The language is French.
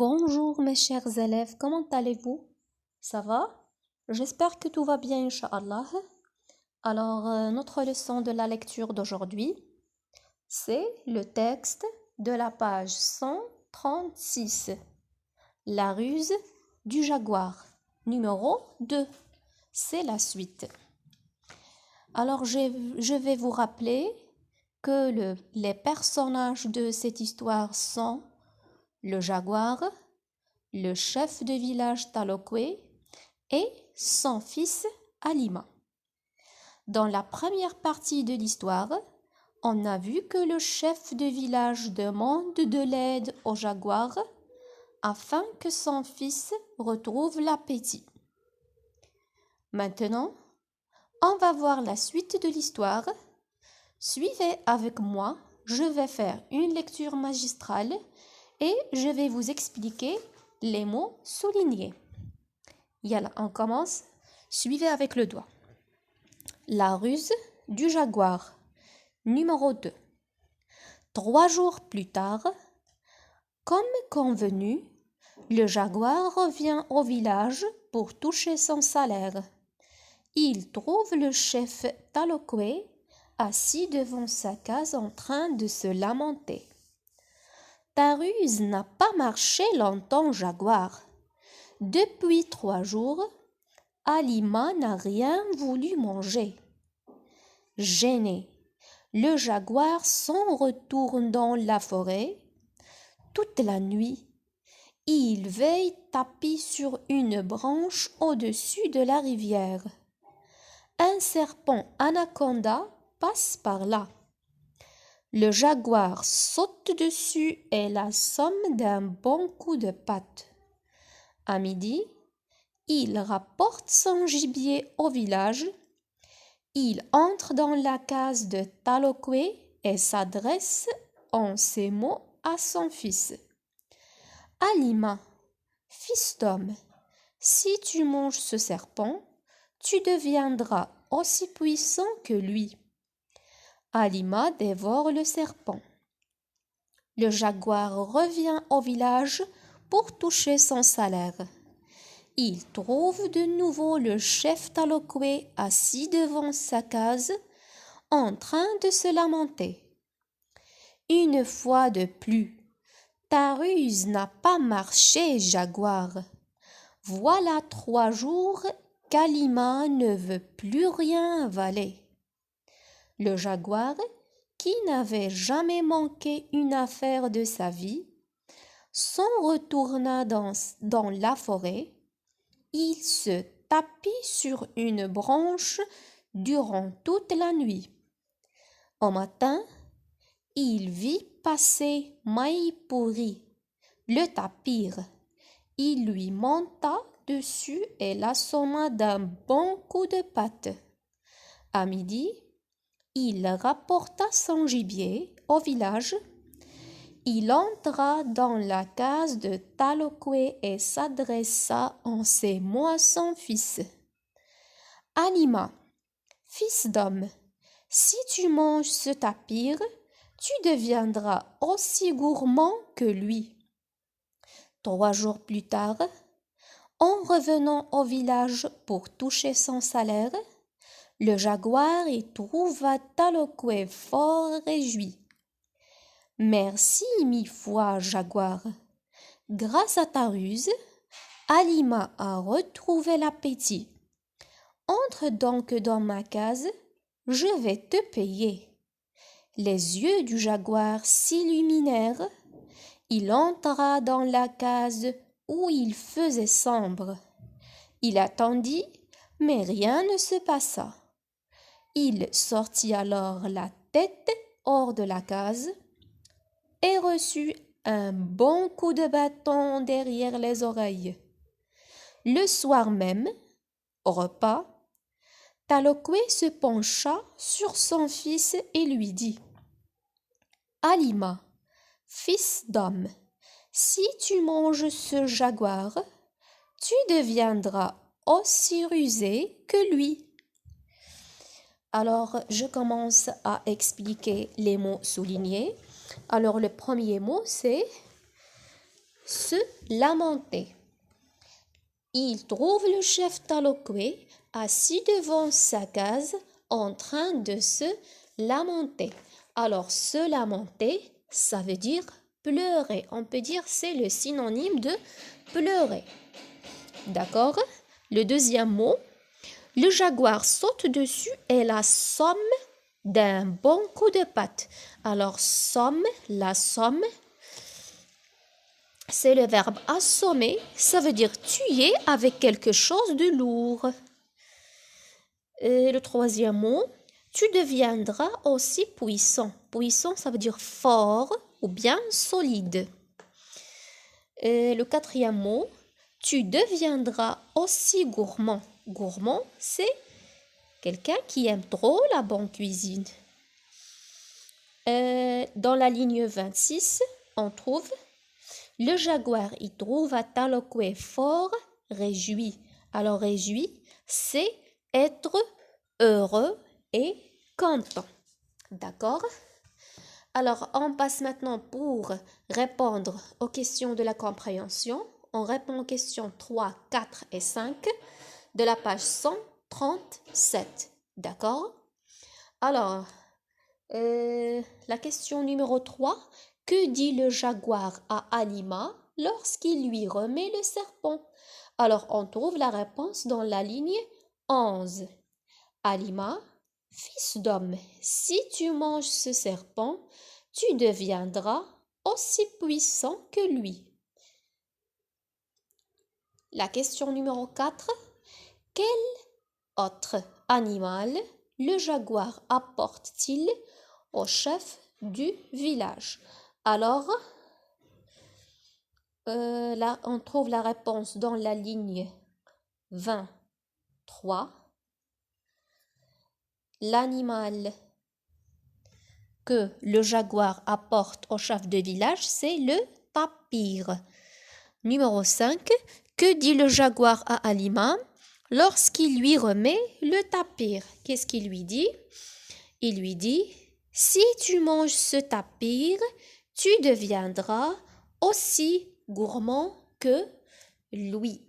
Bonjour mes chers élèves, comment allez-vous? Ça va? J'espère que tout va bien, Inch'Allah. Alors, notre leçon de la lecture d'aujourd'hui, c'est le texte de la page 136. La ruse du jaguar, numéro 2. C'est la suite. Alors, je vais vous rappeler que les personnages de cette histoire sont le jaguar, le chef de village Talokwe et son fils Alima. Dans la première partie de l'histoire, on a vu que le chef de village demande de l'aide au jaguar afin que son fils retrouve l'appétit. Maintenant, on va voir la suite de l'histoire. Suivez avec moi, je vais faire une lecture magistrale et je vais vous expliquer les mots soulignés. Yalla, on commence. Suivez avec le doigt. La ruse du jaguar, numéro 2. 3 jours plus tard, comme convenu, le jaguar revient au village pour toucher son salaire. Il trouve le chef Talokwe assis devant sa case en train de se lamenter. Ta ruse n'a pas marché longtemps, jaguar. Depuis 3 jours, Alima n'a rien voulu manger. Gêné, le jaguar s'en retourne dans la forêt. Toute la nuit, il veille tapis sur une branche au-dessus de la rivière. Un serpent anaconda passe par là. Le jaguar saute dessus et l'assomme d'un bon coup de patte. À midi, il rapporte son gibier au village. Il entre dans la case de Talokwe et s'adresse en ces mots à son fils. Alima, fils d'homme, si tu manges ce serpent, tu deviendras aussi puissant que lui. Alima dévore le serpent. Le jaguar revient au village pour toucher son salaire. Il trouve de nouveau le chef Talokwe assis devant sa case, en train de se lamenter. Une fois de plus, ta ruse n'a pas marché, jaguar. Voilà 3 jours qu'Alima ne veut plus rien avaler. Le jaguar, qui n'avait jamais manqué une affaire de sa vie, s'en retourna dans la forêt. Il se tapit sur une branche durant toute la nuit. Au matin, il vit passer Maïpouri, le tapir. Il lui monta dessus et l'assomma d'un bon coup de patte. À midi, il rapporta son gibier au village. Il entra dans la case de Talokwe et s'adressa en ces mots à son fils. Alima, fils d'homme, si tu manges ce tapir, tu deviendras aussi gourmand que lui. 3 jours plus tard, en revenant au village pour toucher son salaire, le jaguar y trouva Talokwe fort réjoui. Merci 1000 fois, jaguar. Grâce à ta ruse, Alima a retrouvé l'appétit. Entre donc dans ma case, je vais te payer. Les yeux du jaguar s'illuminèrent. Il entra dans la case où il faisait sombre. Il attendit, mais rien ne se passa. Il sortit alors la tête hors de la case et reçut un bon coup de bâton derrière les oreilles. Le soir même, au repas, Talokwe se pencha sur son fils et lui dit « Alima, fils d'homme, si tu manges ce jaguar, tu deviendras aussi rusé que lui. » Alors, je commence à expliquer les mots soulignés. Alors, le premier mot, c'est se lamenter. Il trouve le chef Talokwe assis devant sa case en train de se lamenter. Alors, se lamenter, ça veut dire pleurer. On peut dire c'est le synonyme de pleurer. D'accord? Le deuxième mot, le jaguar saute dessus et l'assomme d'un bon coup de patte. Alors, somme, la somme, c'est le verbe assommer. Ça veut dire tuer avec quelque chose de lourd. Et le troisième mot, tu deviendras aussi puissant. Puissant, ça veut dire fort ou bien solide. Et le quatrième mot, tu deviendras aussi gourmand. Gourmand, c'est quelqu'un qui aime trop la bonne cuisine. Dans la ligne 26, on trouve le jaguar, il trouve à Talokwe fort réjoui. Alors réjoui, c'est être heureux et content. D'accord? Alors, on passe maintenant pour répondre aux questions de la compréhension. On répond aux questions 3, 4 et 5 de la page 137. D'accord? Alors, la question numéro 3. Que dit le jaguar à Halima lorsqu'il lui remet le serpent? Alors, on trouve la réponse dans la ligne 11. Halima, fils d'homme, si tu manges ce serpent, tu deviendras aussi puissant que lui. La question numéro 4. Quel autre animal le jaguar apporte-t-il au chef du village? Alors, là, on trouve la réponse dans la ligne 23. L'animal que le jaguar apporte au chef de village, c'est le tapir. Numéro 5. Que dit le jaguar à Halima lorsqu'il lui remet le tapir? Qu'est-ce qu'il lui dit? Il lui dit, si tu manges ce tapir, tu deviendras aussi gourmand que lui.